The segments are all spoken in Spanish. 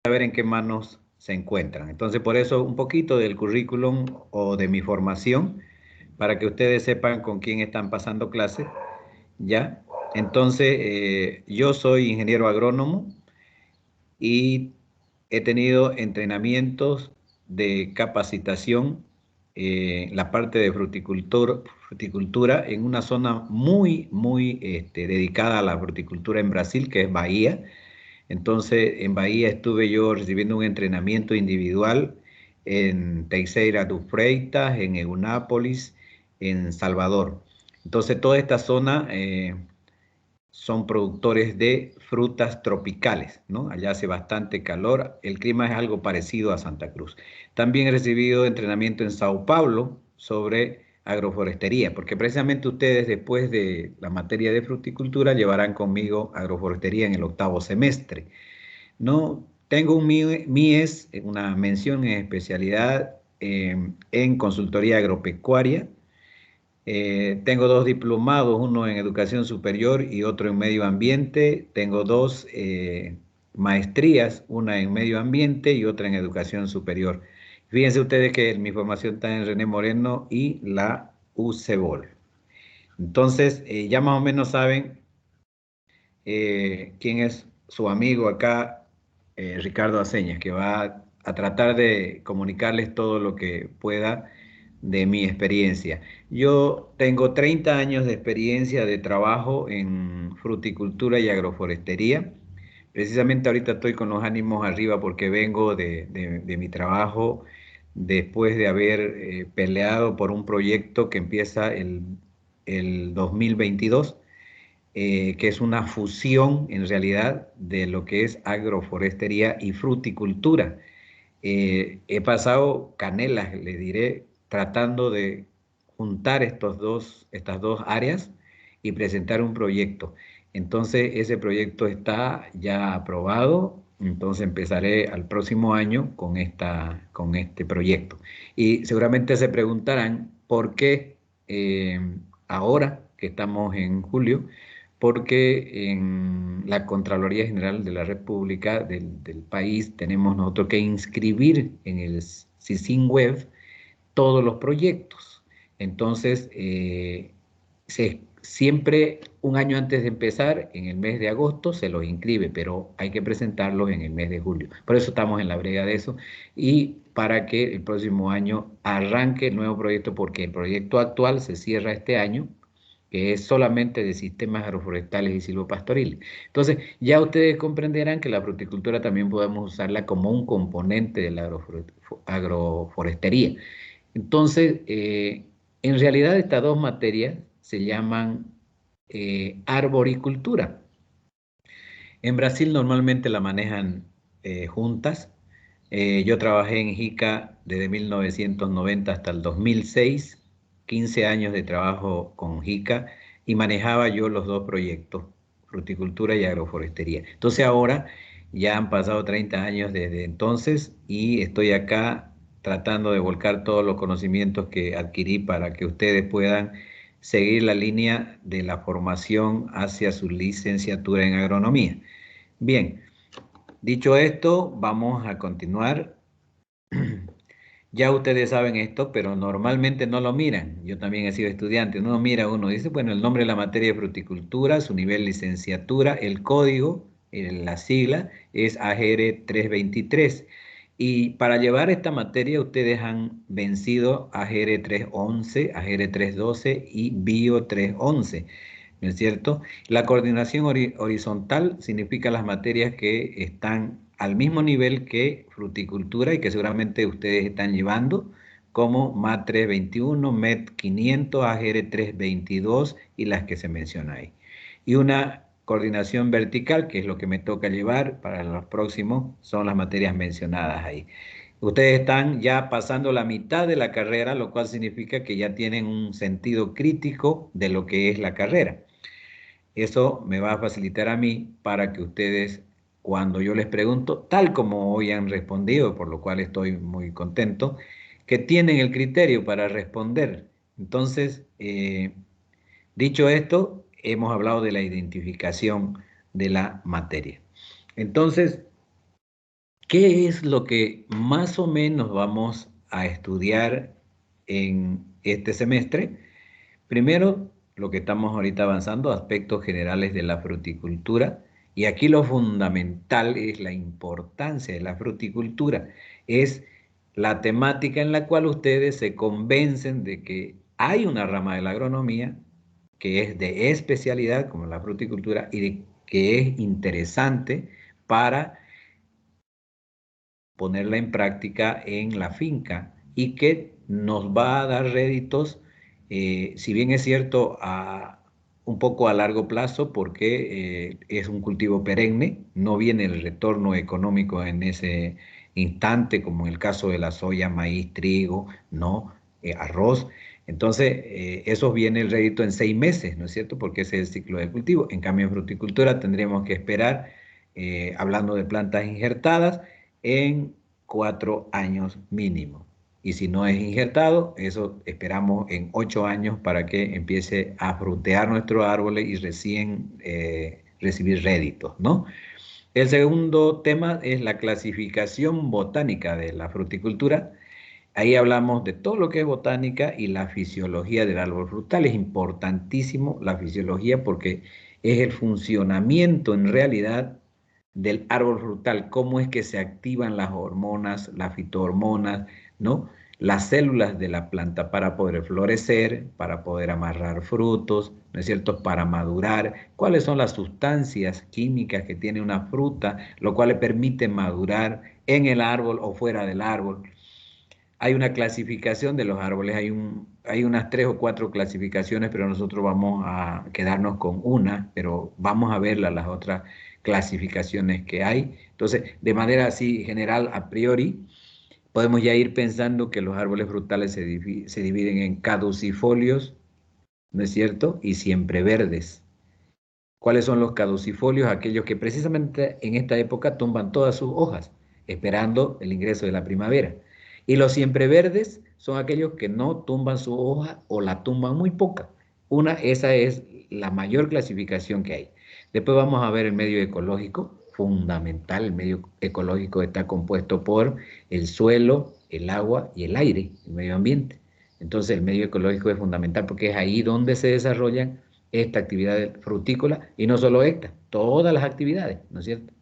saber en qué manos se encuentran. Entonces, por eso un poquito del currículum o de mi formación, para que ustedes sepan con quién están pasando clases, ¿ya? Entonces, yo soy ingeniero agrónomo y he tenido entrenamientos de capacitación, la parte de fruticultura en una zona muy dedicada a la fruticultura en Brasil, que es Bahía. Entonces, en Bahía estuve yo recibiendo un entrenamiento individual en Teixeira do Freitas, en Eunápolis, en Salvador. Entonces, toda esta zona son productores de frutas tropicales, ¿no? Allá hace bastante calor, el clima es algo parecido a Santa Cruz. También he recibido entrenamiento en Sao Paulo sobre agroforestería, porque precisamente ustedes después de la materia de fruticultura llevarán conmigo agroforestería en el 8º semestre. No, tengo un MIES, una mención en especialidad en consultoría agropecuaria. Tengo 2 diplomados, uno en educación superior y otro en medio ambiente. Tengo 2 maestrías, una en medio ambiente y otra en educación superior. Fíjense ustedes que mi formación está en René Moreno y la UCEBOL. Entonces, ya más o menos saben quién es su amigo acá, Ricardo Aceñas, que va a tratar de comunicarles todo lo que pueda de mi experiencia. Yo tengo 30 años de experiencia de trabajo en fruticultura y agroforestería. Precisamente ahorita estoy con los ánimos arriba porque vengo de mi trabajo después de haber peleado por un proyecto que empieza el 2022, que es una fusión en realidad de lo que es agroforestería y fruticultura. He pasado canelas, le diré, tratando de juntar estas dos áreas y presentar un proyecto. Entonces, ese proyecto está ya aprobado, entonces empezaré al próximo año con este proyecto. Y seguramente se preguntarán por qué ahora que estamos en julio, porque en la Contraloría General de la República del país tenemos nosotros que inscribir en el SISIN web todos los proyectos. Entonces, siempre un año antes de empezar, en el mes de agosto, se los inscribe, pero hay que presentarlos en el mes de julio. Por eso estamos en la brega de eso y para que el próximo año arranque el nuevo proyecto, porque el proyecto actual se cierra este año, que es solamente de sistemas agroforestales y silvopastoriles. Entonces, ya ustedes comprenderán que la fruticultura también podemos usarla como un componente de la agroforestería. Entonces, en realidad estas dos materias se llaman arboricultura. En Brasil normalmente la manejan juntas. Yo trabajé en JICA desde 1990 hasta el 2006, 15 años de trabajo con JICA y manejaba yo los dos proyectos, fruticultura y agroforestería. Entonces ahora ya han pasado 30 años desde entonces y estoy acá tratando de volcar todos los conocimientos que adquirí para que ustedes puedan seguir la línea de la formación hacia su licenciatura en agronomía. Bien, dicho esto, vamos a continuar. Ya ustedes saben esto, pero normalmente no lo miran. Yo también he sido estudiante. Uno mira, uno dice, bueno, el nombre de la materia de fruticultura, su nivel licenciatura, el código, la sigla es AGR 323. Y para llevar esta materia ustedes han vencido AGR 311, AGR 312 y Bio 311. ¿No es cierto? La coordinación horizontal significa las materias que están al mismo nivel que fruticultura y que seguramente ustedes están llevando, como MAT 321, MET 500, AGR 322 y las que se mencionan ahí. Y una coordinación vertical, que es lo que me toca llevar para los próximos, son las materias mencionadas ahí. Ustedes están ya pasando la mitad de la carrera, lo cual significa que ya tienen un sentido crítico de lo que es la carrera. Eso me va a facilitar a mí para que ustedes, cuando yo les pregunto, tal como hoy han respondido, por lo cual estoy muy contento, que tienen el criterio para responder. Entonces, dicho esto, hemos hablado de la identificación de la materia. Entonces, ¿Qué es lo que más o menos vamos a estudiar en este semestre? Primero, lo que estamos ahorita avanzando, aspectos generales de la fruticultura. Y aquí lo fundamental es la importancia de la fruticultura. Es la temática en la cual ustedes se convencen de que hay una rama de la agronomía que es de especialidad, como la fruticultura, y de que es interesante para ponerla en práctica en la finca y que nos va a dar réditos, si bien es cierto, un poco a largo plazo, porque es un cultivo perenne, no viene el retorno económico en ese instante, como en el caso de la soya, maíz, trigo, no, arroz. Entonces, eso viene el rédito en 6 meses, ¿no es cierto? Porque ese es el ciclo de cultivo. En cambio, en fruticultura tendríamos que esperar, hablando de plantas injertadas, en 4 años mínimo. Y si no es injertado, eso esperamos en 8 años para que empiece a frutear nuestros árboles y recién recibir réditos, ¿no? El segundo tema es la clasificación botánica de la fruticultura. Ahí hablamos de todo lo que es botánica y la fisiología del árbol frutal. Es importantísimo la fisiología porque es el funcionamiento en realidad del árbol frutal, cómo es que se activan las hormonas, las fitohormonas, ¿no? Las células de la planta para poder florecer, para poder amarrar frutos, ¿no es cierto? Para madurar, cuáles son las sustancias químicas que tiene una fruta, lo cual le permite madurar en el árbol o fuera del árbol. Hay una clasificación de los árboles, hay unas 3 o 4 clasificaciones, pero nosotros vamos a quedarnos con una, pero vamos a ver las otras clasificaciones que hay. Entonces, de manera así general, a priori, podemos ya ir pensando que los árboles frutales se dividen en caducifolios, ¿no es cierto? Y siempreverdes. ¿Cuáles son los caducifolios? Aquellos que precisamente en esta época tumban todas sus hojas, esperando el ingreso de la primavera. Y los siempreverdes son aquellos que no tumban su hoja o la tumban muy poca. Esa es la mayor clasificación que hay. Después vamos a ver el medio ecológico, fundamental. El medio ecológico está compuesto por el suelo, el agua y el aire, el medio ambiente. Entonces el medio ecológico es fundamental porque es ahí donde se desarrollan esta actividad frutícola y no solo esta, todas las actividades, ¿no es cierto?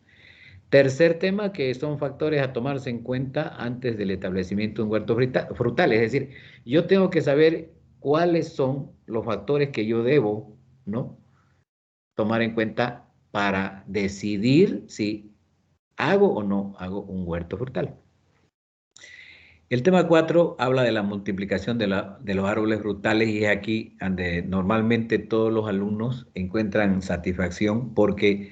Tercer tema, que son factores a tomarse en cuenta antes del establecimiento de un huerto frutal, es decir, yo tengo que saber cuáles son los factores que yo debo, ¿no?, tomar en cuenta para decidir si hago o no hago un huerto frutal. El tema 4 habla de la multiplicación de los árboles frutales y es aquí donde normalmente todos los alumnos encuentran satisfacción porque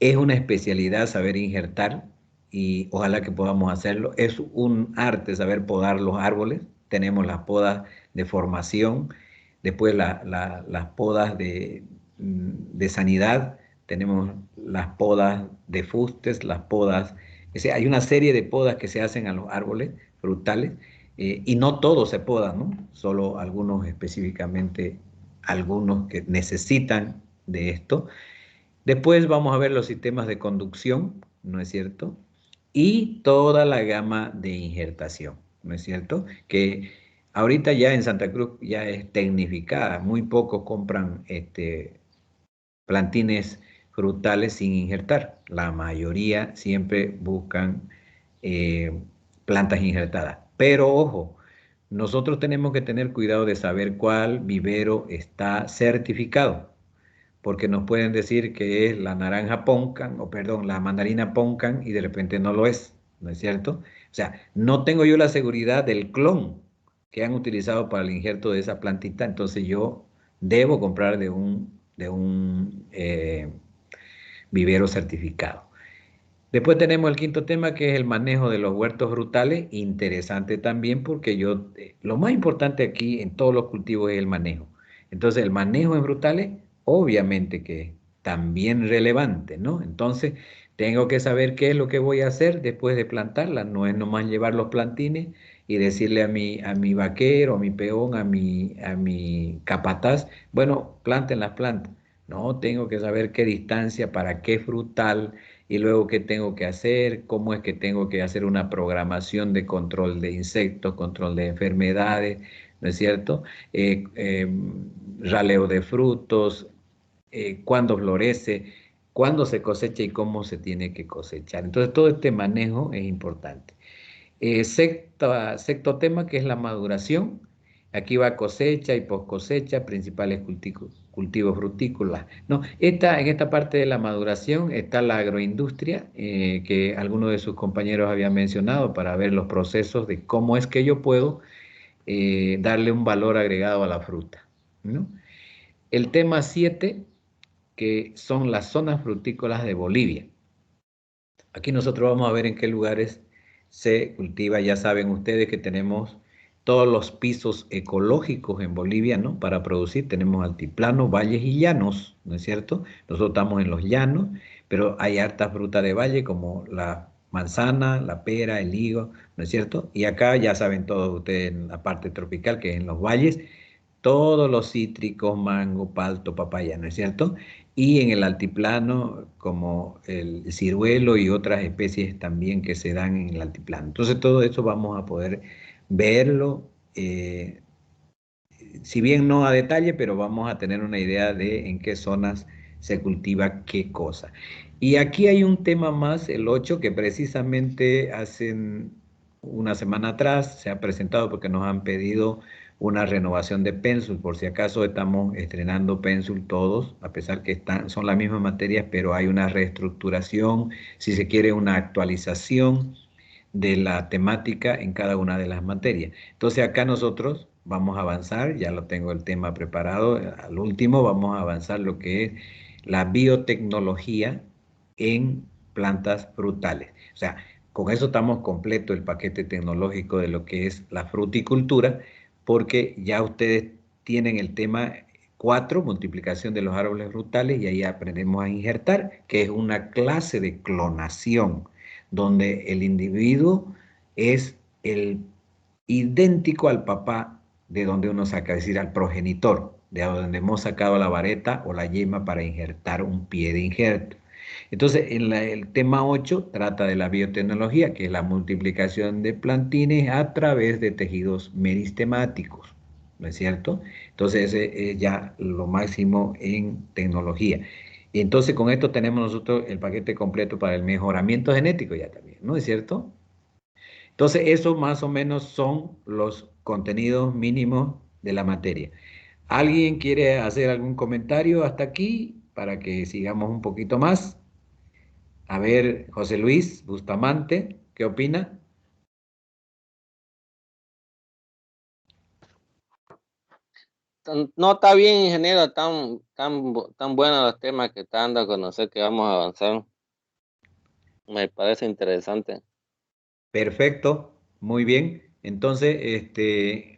es una especialidad saber injertar y ojalá que podamos hacerlo. Es un arte saber podar los árboles. Tenemos las podas de formación, después las podas de sanidad, tenemos las podas de fustes, las podas, o sea, hay una serie de podas que se hacen a los árboles frutales y no todos se podan, ¿no? Solo algunos específicamente, algunos que necesitan de esto. Después vamos a ver los sistemas de conducción, ¿no es cierto? Y toda la gama de injertación, ¿no es cierto? Que ahorita ya en Santa Cruz ya es tecnificada, muy pocos compran plantines frutales sin injertar. La mayoría siempre buscan eh, plantas injertadas. Pero ojo, nosotros tenemos que tener cuidado de saber cuál vivero está certificado porque nos pueden decir que es la naranja Poncan, o perdón, la mandarina Poncan, y de repente no lo es, ¿no es cierto? O sea, no tengo yo la seguridad del clon que han utilizado para el injerto de esa plantita, entonces yo debo comprar de un vivero certificado. Después tenemos el quinto tema que es el manejo de los huertos frutales, interesante también porque lo más importante aquí en todos los cultivos es el manejo. Entonces el manejo en frutales obviamente que es también relevante, ¿no? Entonces tengo que saber qué es lo que voy a hacer después de plantarla, no es nomás llevar los plantines y decirle a mi vaquero, a mi peón, a mi capataz, bueno, planten las plantas. No, tengo que saber qué distancia para qué frutal y luego qué tengo que hacer, cómo es que tengo que hacer una programación de control de insectos, control de enfermedades, ¿no es cierto? Raleo de frutos, cuándo florece, cuándo se cosecha y cómo se tiene que cosechar. Entonces, todo este manejo es importante. Sexto tema que es la maduración. Aquí va cosecha y post cosecha, principales cultivos frutícolas. No, en esta parte de la maduración está la agroindustria, que algunos de sus compañeros habían mencionado para ver los procesos de cómo es que yo puedo darle un valor agregado a la fruta, ¿no? El tema 7 que son las zonas frutícolas de Bolivia. Aquí nosotros vamos a ver en qué lugares se cultiva. Ya saben ustedes que tenemos todos los pisos ecológicos en Bolivia, ¿no? Para producir tenemos altiplano, valles y llanos, ¿no es cierto? Nosotros estamos en los llanos, pero hay harta fruta de valle como la manzana, la pera, el higo, ¿no es cierto? Y acá ya saben todos ustedes en la parte tropical, que es en los valles, todos los cítricos, mango, palto, papaya, ¿no es cierto? Y en el altiplano, como el ciruelo y otras especies también que se dan en el altiplano. Entonces, todo eso vamos a poder verlo, si bien no a detalle, pero vamos a tener una idea de en qué zonas se cultiva qué cosa. Y aquí hay un tema más, el 8 que precisamente hace una semana atrás se ha presentado porque nos han pedido una renovación de Pensul. Por si acaso estamos estrenando Pensul todos, a pesar que son las mismas materias, pero hay una reestructuración, si se quiere una actualización de la temática en cada una de las materias. Entonces acá nosotros vamos a avanzar, ya lo tengo el tema preparado, al último vamos a avanzar lo que es la biotecnología en plantas frutales. O sea, con eso estamos completo el paquete tecnológico de lo que es la fruticultura, porque ya ustedes tienen el tema 4, multiplicación de los árboles frutales, y ahí aprendemos a injertar, que es una clase de clonación donde el individuo es el idéntico al papá de donde uno saca, es decir, al progenitor, de donde hemos sacado la vareta o la yema para injertar un pie de injerto. Entonces, el tema 8 trata de la biotecnología, que es la multiplicación de plantines a través de tejidos meristemáticos, ¿no es cierto? Entonces, ese es ya lo máximo en tecnología. Y entonces con esto tenemos nosotros el paquete completo para el mejoramiento genético ya también, ¿no es cierto? Entonces eso más o menos son los contenidos mínimos de la materia. ¿Alguien quiere hacer algún comentario hasta aquí para que sigamos un poquito más? A ver, José Luis Bustamante, ¿qué opina? No está bien, ingeniero, tan buenos los temas que está dando a conocer que vamos a avanzar. Me parece interesante. Perfecto, muy bien. Entonces,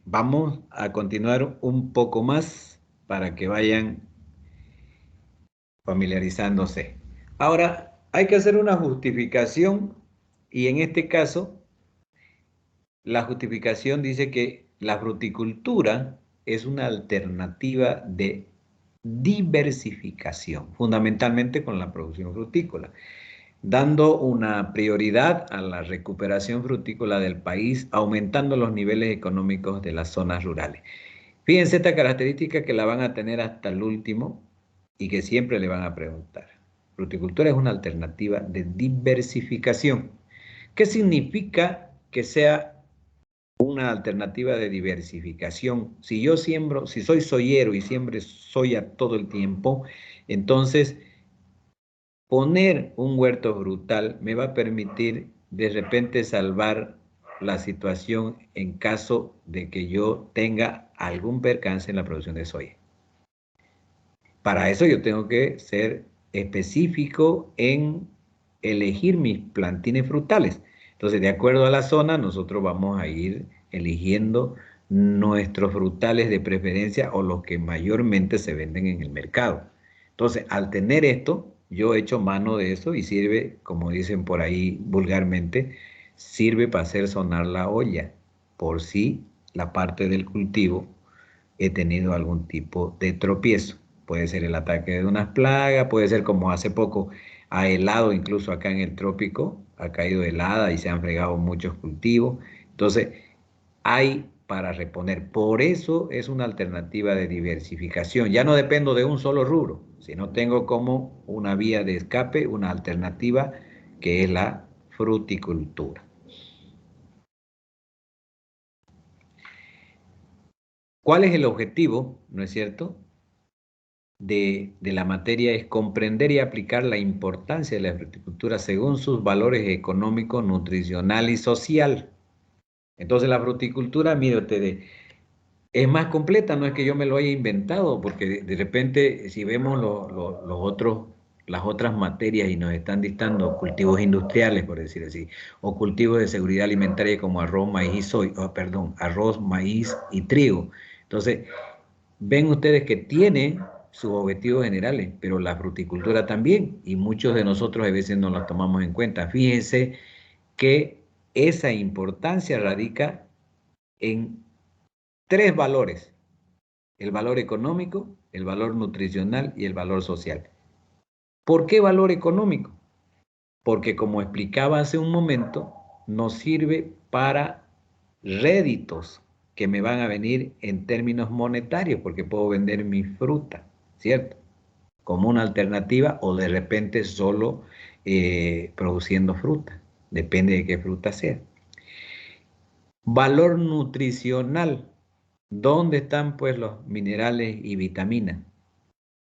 vamos a continuar un poco más para que vayan familiarizándose. Ahora, hay que hacer una justificación y en este caso, la justificación dice que la fruticultura es una alternativa de diversificación, fundamentalmente con la producción frutícola, dando una prioridad a la recuperación frutícola del país, aumentando los niveles económicos de las zonas rurales. Fíjense esta característica que la van a tener hasta el último y que siempre le van a preguntar. Fruticultura es una alternativa de diversificación. ¿Qué significa que sea una alternativa de diversificación? Si yo siembro, si soy soyero y siempre soya todo el tiempo, entonces poner un huerto frutal me va a permitir de repente salvar la situación en caso de que yo tenga algún percance en la producción de soya. Para eso yo tengo que ser específico en elegir mis plantines frutales. Entonces, de acuerdo a la zona, nosotros vamos a ir eligiendo nuestros frutales de preferencia o los que mayormente se venden en el mercado. Entonces, al tener esto, yo echo mano de eso y sirve, como dicen por ahí vulgarmente, sirve para hacer sonar la olla, por si la parte del cultivo he tenido algún tipo de tropiezo. Puede ser el ataque de unas plagas, puede ser como hace poco ha helado, incluso acá en el trópico, ha caído helada y se han fregado muchos cultivos. Entonces, hay para reponer. Por eso es una alternativa de diversificación. Ya no dependo de un solo rubro, sino tengo como una vía de escape, una alternativa que es la fruticultura. ¿Cuál es el objetivo, no es cierto, de la materia? Es comprender y aplicar la importancia de la fruticultura según sus valores económicos, nutricional y social. Entonces la fruticultura, mire ustedes, es más completa, no es que yo me lo haya inventado, porque de repente si vemos las otras materias y nos están dictando cultivos industriales, por decir así, o cultivos de seguridad alimentaria como arroz, maíz y arroz, maíz y trigo. Entonces, ven ustedes que tiene sus objetivos generales, pero la fruticultura también, y muchos de nosotros a veces no la tomamos en cuenta. Fíjense que esa importancia radica en tres valores: el valor económico, el valor nutricional y el valor social. ¿Por qué valor económico? Porque, como explicaba hace un momento, nos sirve para réditos que me van a venir en términos monetarios, porque puedo vender mi fruta, ¿cierto? Como una alternativa, o de repente solo produciendo fruta, depende de qué fruta sea. Valor nutricional: ¿dónde están pues los minerales y vitaminas?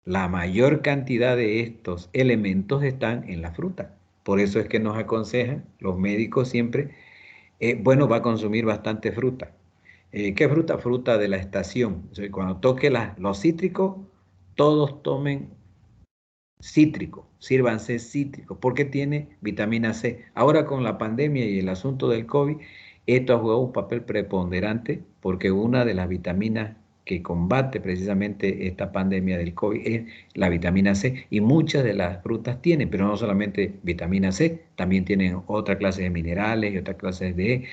La mayor cantidad de estos elementos están en la fruta. Por eso es que nos aconsejan los médicos siempre, bueno, va a consumir bastante fruta. ¿Qué fruta? Fruta de la estación. O sea, cuando toque los cítricos, todos tomen cítrico, sírvanse cítrico, porque tiene vitamina C. Ahora, con la pandemia y el asunto del COVID, esto ha jugado un papel preponderante, porque una de las vitaminas que combate precisamente esta pandemia del COVID es la vitamina C, y muchas de las frutas tienen, pero no solamente vitamina C, también tienen otra clase de minerales y otra clase de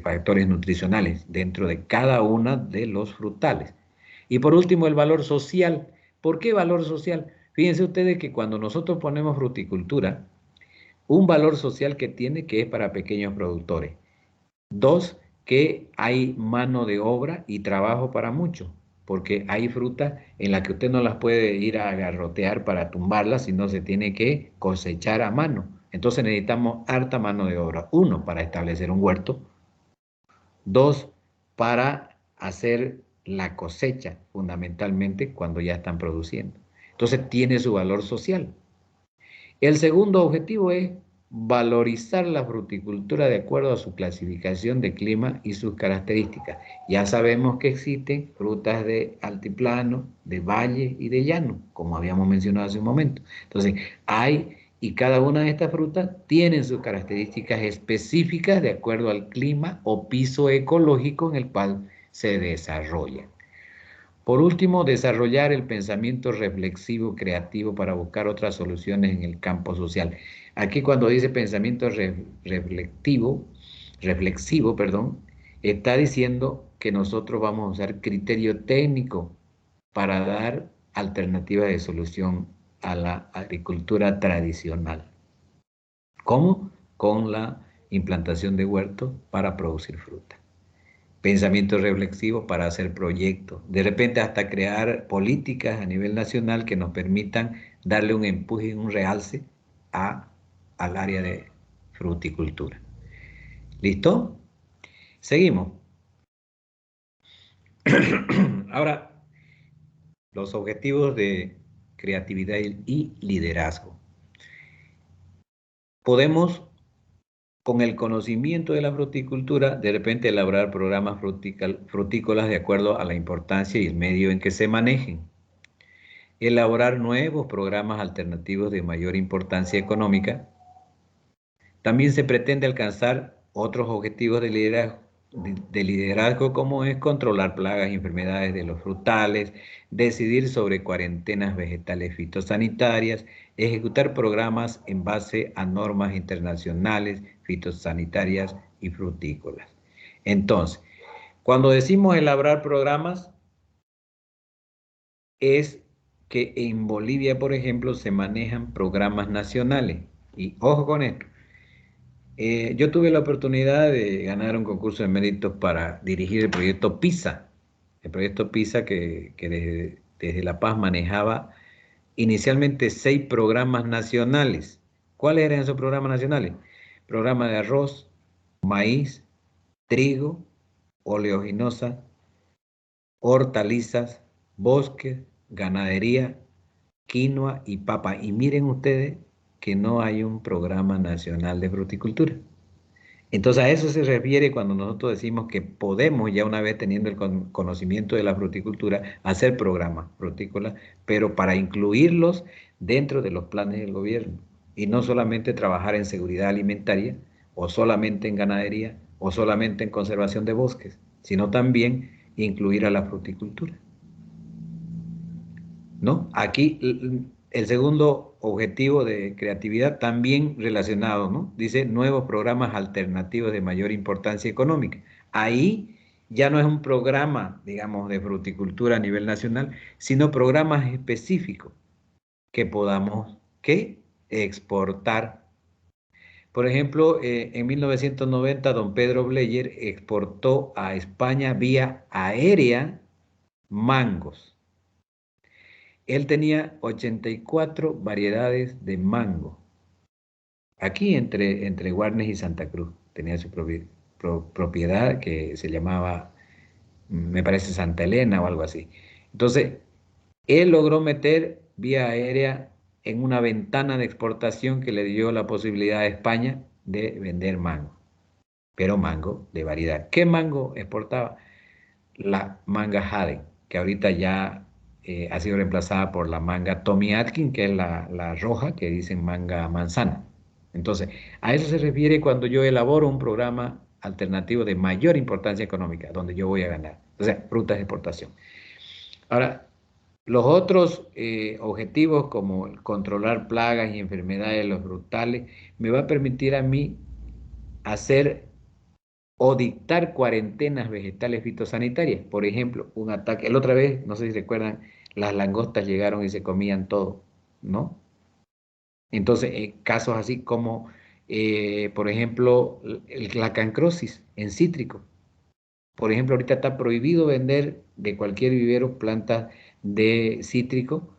factores nutricionales dentro de cada una de los frutales. Y por último, el valor social. ¿Por qué valor social? Fíjense ustedes que cuando nosotros ponemos fruticultura, un valor social que tiene, que es para pequeños productores. Dos, que hay mano de obra y trabajo para muchos, porque hay frutas en las que usted no las puede ir a agarrotear para tumbarlas, sino se tiene que cosechar a mano. Entonces necesitamos harta mano de obra. Uno, para establecer un huerto. Dos, para hacer la cosecha, fundamentalmente cuando ya están produciendo. Entonces tiene su valor social. El segundo objetivo es valorizar la fruticultura de acuerdo a su clasificación de clima y sus características. Ya sabemos que existen frutas de altiplano, de valle y de llano, como habíamos mencionado hace un momento. Entonces, y cada una de estas frutas tienen sus características específicas de acuerdo al clima o piso ecológico en el cual se desarrollan. Por último, desarrollar el pensamiento reflexivo creativo para buscar otras soluciones en el campo social. Aquí, cuando dice pensamiento reflexivo, está diciendo que nosotros vamos a usar criterio técnico para dar alternativas de solución a la agricultura tradicional. ¿Cómo? Con la implantación de huertos para producir fruta. Pensamiento reflexivo para hacer proyectos, de repente hasta crear políticas a nivel nacional que nos permitan darle un empuje y un realce al área de fruticultura. ¿Listo? Seguimos. Ahora, los objetivos de creatividad y liderazgo. Podemos, con el conocimiento de la fruticultura, de repente elaborar programas frutícolas de acuerdo a la importancia y el medio en que se manejen. Elaborar nuevos programas alternativos de mayor importancia económica. También se pretende alcanzar otros objetivos de liderazgo, como es controlar plagas y enfermedades de los frutales, decidir sobre cuarentenas vegetales fitosanitarias, ejecutar programas en base a normas internacionales fitosanitarias y frutícolas. Entonces, cuando decimos elaborar programas, es que en Bolivia, por ejemplo, se manejan programas nacionales. Y ojo con esto. Yo tuve la oportunidad de ganar un concurso de méritos para dirigir el proyecto PISA. El proyecto PISA que desde La Paz manejaba inicialmente 6 programas nacionales. ¿Cuáles eran esos programas nacionales? Programa de arroz, maíz, trigo, oleaginosa, hortalizas, bosques, ganadería, quinoa y papa. Y miren ustedes que no hay un programa nacional de fruticultura. Entonces a eso se refiere cuando nosotros decimos que podemos, ya una vez teniendo el conocimiento de la fruticultura, hacer programas frutícolas, pero para incluirlos dentro de los planes del gobierno y no solamente trabajar en seguridad alimentaria o solamente en ganadería o solamente en conservación de bosques, sino también incluir a la fruticultura, ¿no? Aquí el segundo objetivo de creatividad también relacionado, ¿no? Dice nuevos programas alternativos de mayor importancia económica. Ahí ya no es un programa, digamos, de fruticultura a nivel nacional, sino programas específicos que podamos, ¿qué? Exportar. Por ejemplo, en 1990, don Pedro Bleyer exportó a España vía aérea mangos. Él tenía 84 variedades de mango. Aquí entre Guarnes y Santa Cruz. Tenía su propiedad que se llamaba, me parece, Santa Elena o algo así. Entonces, él logró meter vía aérea en una ventana de exportación que le dio la posibilidad a España de vender mango. Pero mango de variedad. ¿Qué mango exportaba? La manga Haden, que ahorita ya ha sido reemplazada por la manga Tommy Atkin, que es la roja, que dicen manga manzana. Entonces, a eso se refiere cuando yo elaboro un programa alternativo de mayor importancia económica, donde yo voy a ganar. O sea, frutas de exportación. Ahora, los otros objetivos como controlar plagas y enfermedades de los frutales me va a permitir a mí hacer o dictar cuarentenas vegetales fitosanitarias. Por ejemplo, un ataque, la otra vez, no sé si recuerdan, las langostas llegaron y se comían todo, ¿no? Entonces, casos así como, por ejemplo, la cancrosis en cítrico. Por ejemplo, ahorita está prohibido vender de cualquier vivero plantas de cítrico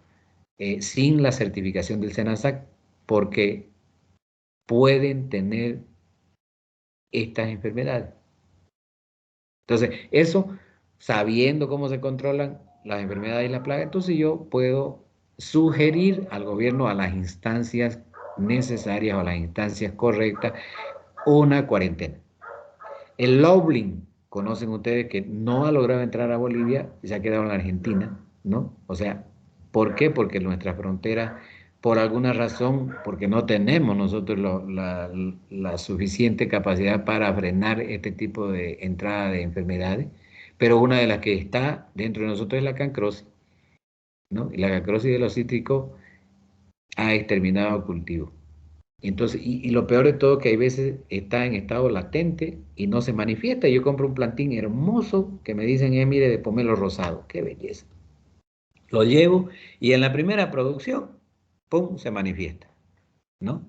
sin la certificación del SENASAC porque pueden tener estas enfermedades. Entonces, eso, sabiendo cómo se controlan las enfermedades y las plagas, entonces yo puedo sugerir al gobierno, a las instancias necesarias o a las instancias correctas, una cuarentena. El Loblin, conocen ustedes que no ha logrado entrar a Bolivia y se ha quedado en Argentina, ¿no? O sea, ¿por qué? Porque nuestra frontera, por alguna razón, porque no tenemos nosotros la suficiente capacidad para frenar este tipo de entrada de enfermedades, pero una de las que está dentro de nosotros es la cancrosis, ¿no? Y la cancrosis de los cítricos ha exterminado el cultivo. Entonces, y lo peor de todo que hay veces está en estado latente y no se manifiesta. Yo compro un plantín hermoso que me dicen, mire, de pomelo rosado, qué belleza. Lo llevo y en la primera producción, ¡pum!, se manifiesta, ¿no?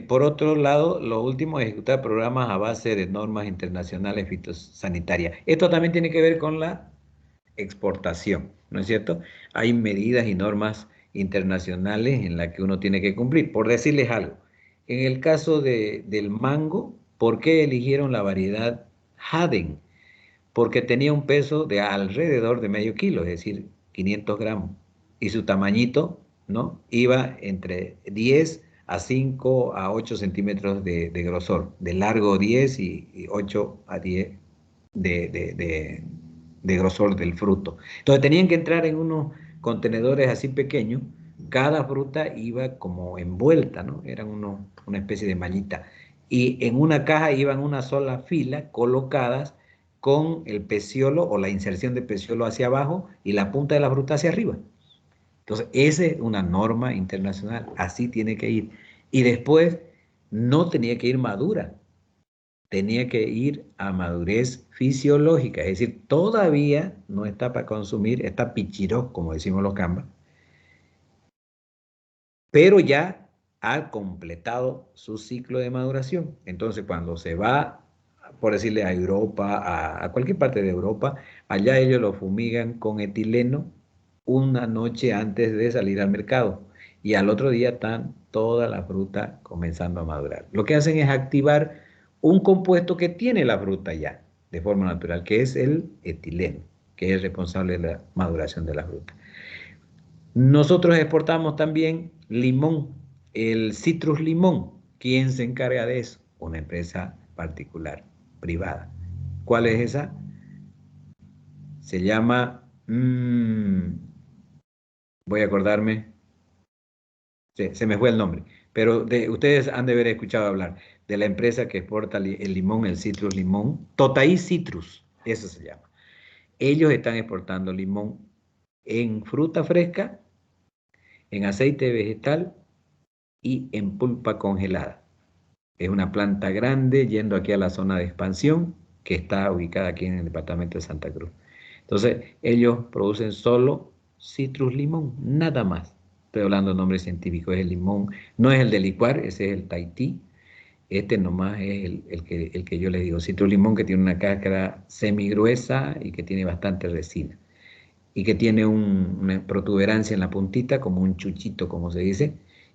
Por otro lado, lo último es ejecutar programas a base de normas internacionales fitosanitarias. Esto también tiene que ver con la exportación, ¿no es cierto? Hay medidas y normas internacionales en las que uno tiene que cumplir. Por decirles algo, en el caso del mango, ¿por qué eligieron la variedad Haden? Porque tenía un peso de alrededor de medio kilo, es decir, 500 gramos. Y su tamañito, ¿no? Iba entre 10 a 5 a 8 centímetros de grosor, de largo 10 y 8 a 10 de, de, de, de grosor del fruto. Entonces tenían que entrar en unos contenedores así pequeños, cada fruta iba como envuelta, ¿no? Eran una especie de mallita. Y en una caja iban una sola fila colocadas con el peciolo o la inserción de peciolo hacia abajo y la punta de la fruta hacia arriba. Entonces, esa es una norma internacional, así tiene que ir. Y después, no tenía que ir madura, tenía que ir a madurez fisiológica, es decir, todavía no está para consumir, está pichiró, como decimos los cambas, pero ya ha completado su ciclo de maduración. Entonces, cuando se va, por decirle, a Europa, a cualquier parte de Europa, allá ellos lo fumigan con etileno una noche antes de salir al mercado. Y al otro día están toda la fruta comenzando a madurar. Lo que hacen es activar un compuesto que tiene la fruta ya, de forma natural, que es el etileno, que es responsable de la maduración de la fruta. Nosotros exportamos también limón, el citrus limón. ¿Quién se encarga de eso? Una empresa particular, privada. ¿Cuál es esa? Se llama, voy a acordarme, se me fue el nombre, pero ustedes han de haber escuchado hablar de la empresa que exporta el limón, el citrus limón, Totaí Citrus, eso se llama. Ellos están exportando limón en fruta fresca, en aceite vegetal y en pulpa congelada. Es una planta grande yendo aquí a la zona de expansión que está ubicada aquí en el departamento de Santa Cruz. Entonces, ellos producen solo citrus limón, nada más. Estoy hablando de nombre científico, es el limón, no es el de licuar, ese es el Tahití. Este nomás es el que yo les digo, citrus limón, que tiene una cáscara semigruesa y que tiene bastante resina. Y que tiene una protuberancia en la puntita, como un chuchito, como se dice.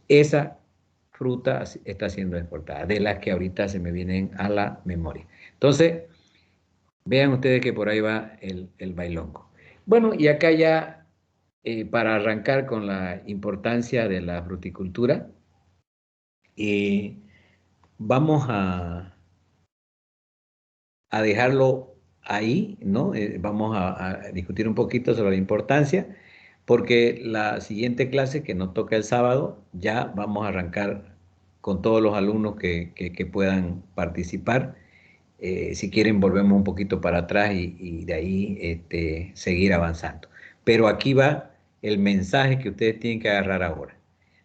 Esa fruta está siendo exportada, de las que ahorita se me vienen a la memoria. Entonces, vean ustedes que por ahí va el bailongo. Bueno, y acá ya, para arrancar con la importancia de la fruticultura, eh, vamos a dejarlo ahí, ¿no? Vamos a discutir un poquito sobre la importancia, porque la siguiente clase que nos toca el sábado, ya vamos a arrancar con todos los alumnos que puedan participar. Si quieren, volvemos un poquito para atrás y de ahí seguir avanzando. Pero aquí va el mensaje que ustedes tienen que agarrar ahora.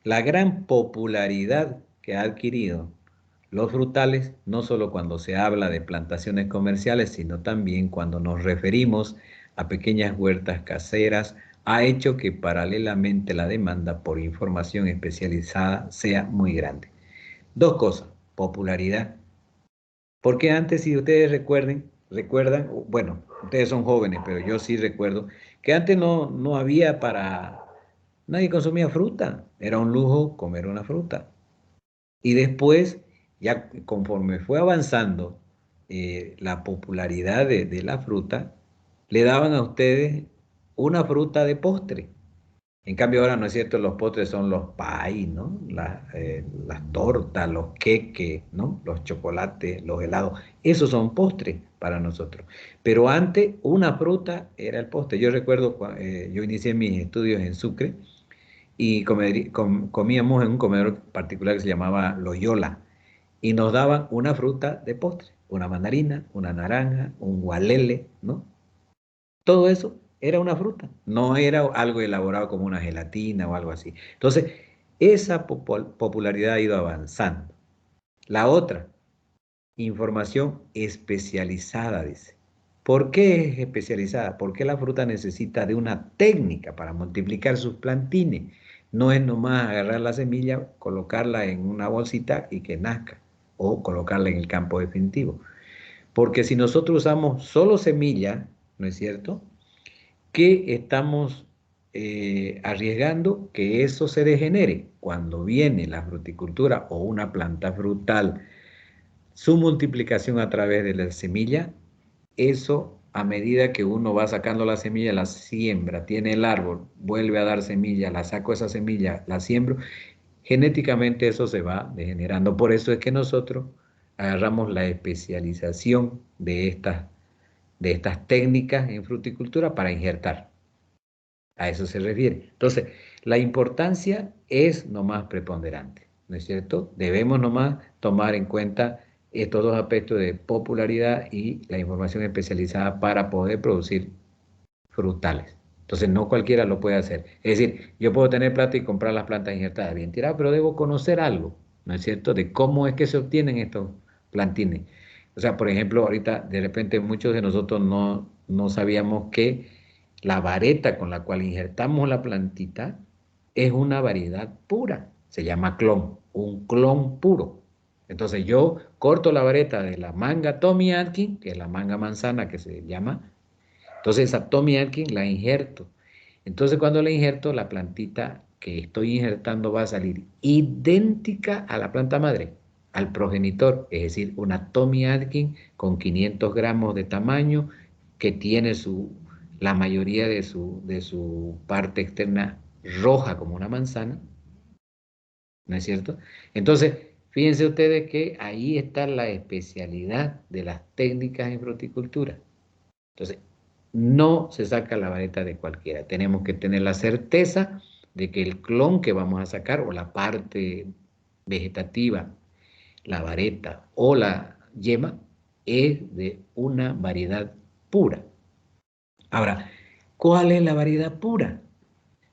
La gran popularidad que ha adquirido los frutales, no solo cuando se habla de plantaciones comerciales, sino también cuando nos referimos a pequeñas huertas caseras, ha hecho que paralelamente la demanda por información especializada sea muy grande. Dos cosas, popularidad. Porque antes, si ustedes recuerdan, bueno, ustedes son jóvenes, pero yo sí recuerdo que antes no había nadie consumía fruta, era un lujo comer una fruta. Y después, ya conforme fue avanzando la popularidad de la fruta, le daban a ustedes una fruta de postre. En cambio ahora, ¿no es cierto? Los postres son los pay, ¿no? Las tortas, los queques, ¿no? Los chocolates, los helados. Esos son postres para nosotros. Pero antes una fruta era el postre. Yo recuerdo, yo inicié mis estudios en Sucre y comíamos en un comedor particular que se llamaba Loyola y nos daban una fruta de postre, una mandarina, una naranja, un gualele, ¿no? Todo eso era una fruta, no era algo elaborado como una gelatina o algo así. Entonces, esa popularidad ha ido avanzando. La otra, información especializada, dice. ¿Por qué es especializada? Porque la fruta necesita de una técnica para multiplicar sus plantines. No es nomás agarrar la semilla, colocarla en una bolsita y que nazca, o colocarla en el campo definitivo. Porque si nosotros usamos solo semilla, ¿no es cierto?, que estamos arriesgando que eso se degenere. Cuando viene la fruticultura o una planta frutal, su multiplicación a través de la semilla, eso a medida que uno va sacando la semilla, la siembra, tiene el árbol, vuelve a dar semilla, la saco esa semilla, la siembro, genéticamente eso se va degenerando. Por eso es que nosotros agarramos la especialización de estas técnicas en fruticultura para injertar. A eso se refiere. Entonces, la importancia es nomás preponderante, ¿no es cierto? Debemos nomás tomar en cuenta estos dos aspectos de popularidad y la información especializada para poder producir frutales. Entonces, no cualquiera lo puede hacer. Es decir, yo puedo tener plata y comprar las plantas injertadas, bien tiradas, pero debo conocer algo, ¿no es cierto?, de cómo es que se obtienen estos plantines. O sea, por ejemplo, ahorita de repente muchos de nosotros no sabíamos que la vareta con la cual injertamos la plantita es una variedad pura. Se llama clon, un clon puro. Entonces yo corto la vareta de la manga Tommy Atkins, que es la manga manzana que se llama. Entonces esa Tommy Atkins la injerto. Entonces cuando la injerto, la plantita que estoy injertando va a salir idéntica a la planta madre, al progenitor, es decir, una Tommy Atkins con 500 gramos de tamaño que tiene la mayoría de su parte externa roja como una manzana, ¿no es cierto? Entonces, fíjense ustedes que ahí está la especialidad de las técnicas en fruticultura. Entonces, no se saca la vareta de cualquiera. Tenemos que tener la certeza de que el clon que vamos a sacar o la parte vegetativa, la vareta o la yema, es de una variedad pura. Ahora, ¿cuál es la variedad pura?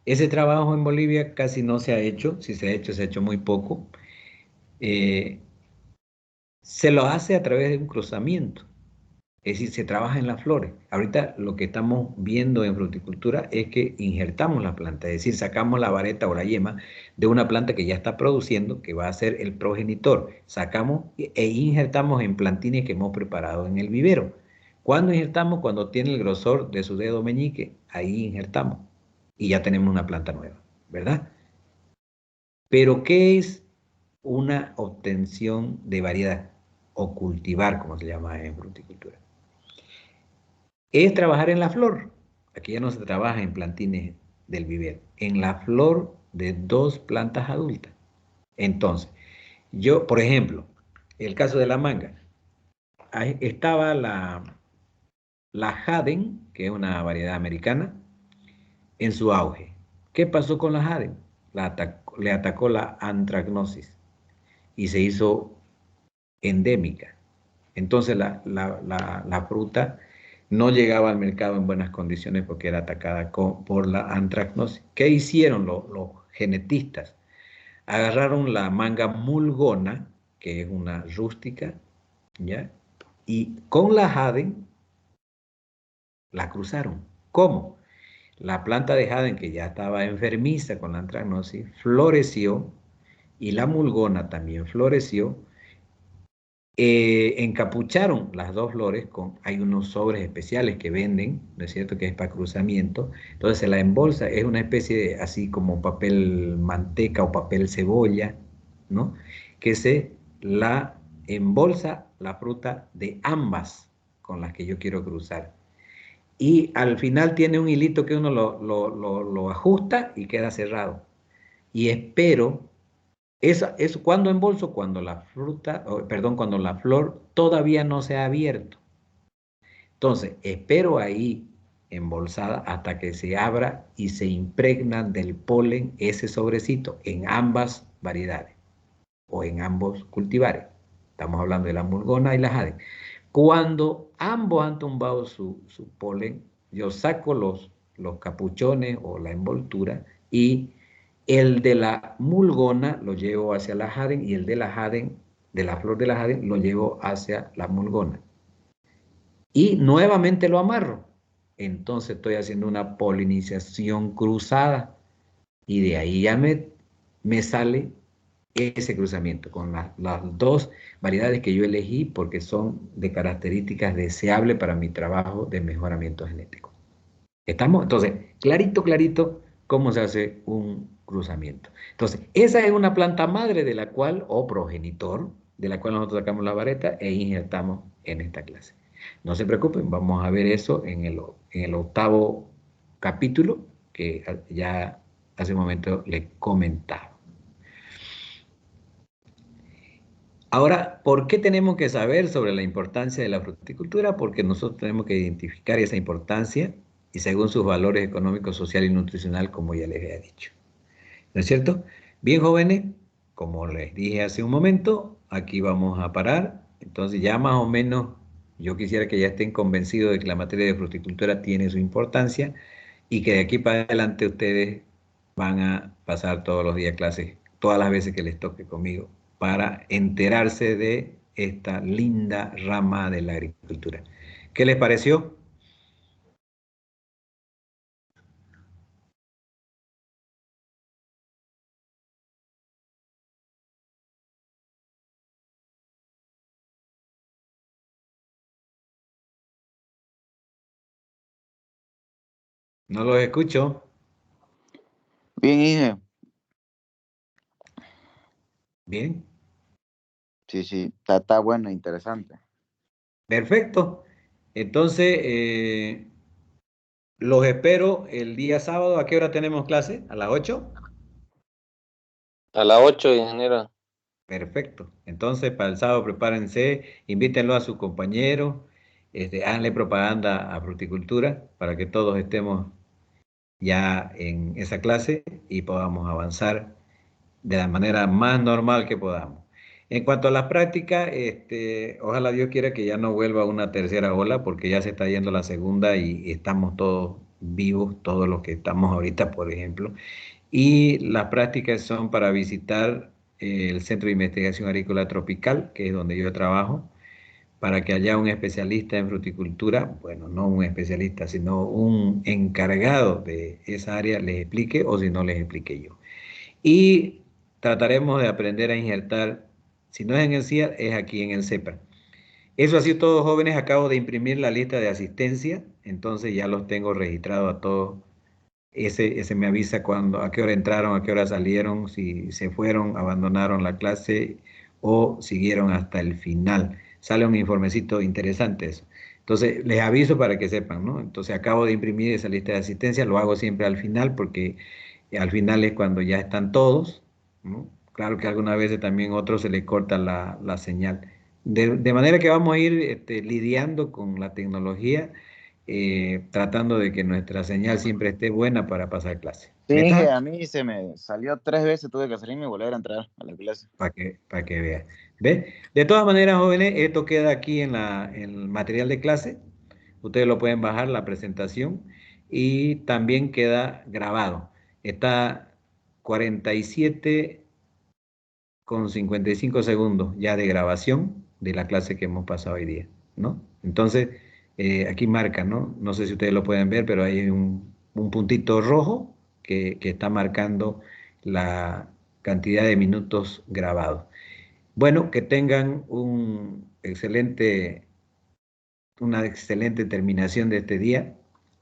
Ese trabajo en Bolivia casi no se ha hecho. Si se ha hecho muy poco. Eh, Se lo hace a través de un cruzamiento. Es decir, se trabaja en las flores. Ahorita lo que estamos viendo en fruticultura es que injertamos la planta, es decir, sacamos la vareta o la yema de una planta que ya está produciendo, que va a ser el progenitor. Sacamos e injertamos en plantines que hemos preparado en el vivero. ¿Cuándo injertamos? Cuando tiene el grosor de su dedo meñique, ahí injertamos y ya tenemos una planta nueva, ¿verdad? Pero ¿qué es una obtención de variedad o cultivar, como se llama en fruticultura? Es trabajar en la flor. Aquí ya no se trabaja en plantines del vivero, en la flor de dos plantas adultas. Entonces, yo, por ejemplo, el caso de la manga, ahí estaba la Haden, que es una variedad americana, en su auge. ¿Qué pasó con la Haden? Le atacó la antracnosis y se hizo endémica. Entonces la fruta no llegaba al mercado en buenas condiciones porque era atacada por la antracnosis. ¿Qué hicieron los genetistas? Agarraron la manga mulgona, que es una rústica, ¿ya? Y con la Haden la cruzaron. ¿Cómo? La planta de Haden, que ya estaba enfermiza con la antracnosis, floreció y la mulgona también floreció. Encapucharon las dos flores hay unos sobres especiales que venden, ¿no es cierto? Que es para cruzamiento. Entonces se la embolsa, es una especie de, así como papel manteca o papel cebolla, ¿no? Que se la embolsa la fruta de ambas con las que yo quiero cruzar. Y al final tiene un hilito que uno lo ajusta y queda cerrado. Y espero eso cuando embolso, cuando la fruta, perdón, cuando la flor todavía no se ha abierto. Entonces, espero ahí embolsada hasta que se abra y se impregna del polen ese sobrecito en ambas variedades o en ambos cultivares. Estamos hablando de la murgona y la jade. Cuando ambos han tumbado su polen, yo saco los capuchones o la envoltura y el de la mulgona lo llevo hacia la jaden y el de la jaden, de la flor de la jaden, lo llevo hacia la mulgona. Y nuevamente lo amarro. Entonces estoy haciendo una polinización cruzada y de ahí ya me sale ese cruzamiento con las dos variedades que yo elegí porque son de características deseables para mi trabajo de mejoramiento genético. ¿Estamos? Entonces, clarito, clarito, cómo se hace un cruzamiento. Entonces, esa es una planta madre de la cual, o progenitor, de la cual nosotros sacamos la vareta e injertamos en esta clase. No se preocupen, vamos a ver eso en el octavo capítulo que ya hace un momento les comentaba. Ahora, ¿por qué tenemos que saber sobre la importancia de la fruticultura? Porque nosotros tenemos que identificar esa importancia y según sus valores económicos, social y nutricional, como ya les había dicho. ¿No es cierto? Bien, jóvenes, como les dije hace un momento, aquí vamos a parar. Entonces ya más o menos yo quisiera que ya estén convencidos de que la materia de fruticultura tiene su importancia y que de aquí para adelante ustedes van a pasar todos los días clases, todas las veces que les toque conmigo, para enterarse de esta linda rama de la agricultura. ¿Qué les pareció? No los escucho. Bien, Inge. Bien. Sí, está bueno, interesante. Perfecto. Entonces, los espero el día sábado. ¿A qué hora tenemos clase? ¿A las 8? A las 8, ingeniero. Perfecto. Entonces, para el sábado prepárense, invítenlo a su compañero, háganle propaganda a fruticultura para que todos estemos ya en esa clase y podamos avanzar de la manera más normal que podamos. En cuanto a las prácticas, ojalá Dios quiera que ya no vuelva una tercera ola, porque ya se está yendo la segunda y estamos todos vivos, todos los que estamos ahorita, por ejemplo. Y las prácticas son para visitar el Centro de Investigación Agrícola Tropical, que es donde yo trabajo, para que haya un especialista en fruticultura, bueno, no un especialista, sino un encargado de esa área les explique o si no les explique yo. Y trataremos de aprender a injertar, si no es en el CIA, es aquí en el CEPA. Eso así, todos jóvenes, acabo de imprimir la lista de asistencia, entonces ya los tengo registrados a todos. Ese me avisa cuando, a qué hora entraron, a qué hora salieron, si se fueron, abandonaron la clase o siguieron hasta el final. Sale un informecito interesante eso. Entonces, les aviso para que sepan, ¿no? Entonces, acabo de imprimir esa lista de asistencia, lo hago siempre al final porque al final es cuando ya están todos, ¿no? Claro que algunas veces también a otros se les corta la señal. De manera que vamos a ir lidiando con la tecnología, tratando de que nuestra señal siempre esté buena para pasar clase. Sí, Inge, ¿Está? a mí se me salió 3 veces, tuve que salirme y volver a entrar a la clase. Para que vea. ¿Ve? De todas maneras, jóvenes, esto queda aquí en el material de clase. Ustedes lo pueden bajar, la presentación, y también queda grabado. Está 47,55 segundos ya de grabación de la clase que hemos pasado hoy día, ¿no? Entonces, aquí marca, ¿no? No sé si ustedes lo pueden ver, pero hay un puntito rojo que está marcando la cantidad de minutos grabados. Bueno, que tengan una excelente terminación de este día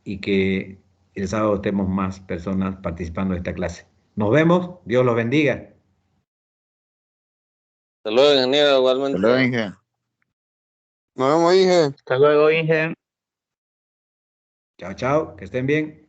y que el sábado estemos más personas participando de esta clase. Nos vemos, Dios los bendiga. Hasta luego, ingeniero, Hasta luego, igualmente. Inge. Nos vemos, Inge. Hasta luego, Inge. Chao, chao, que estén bien.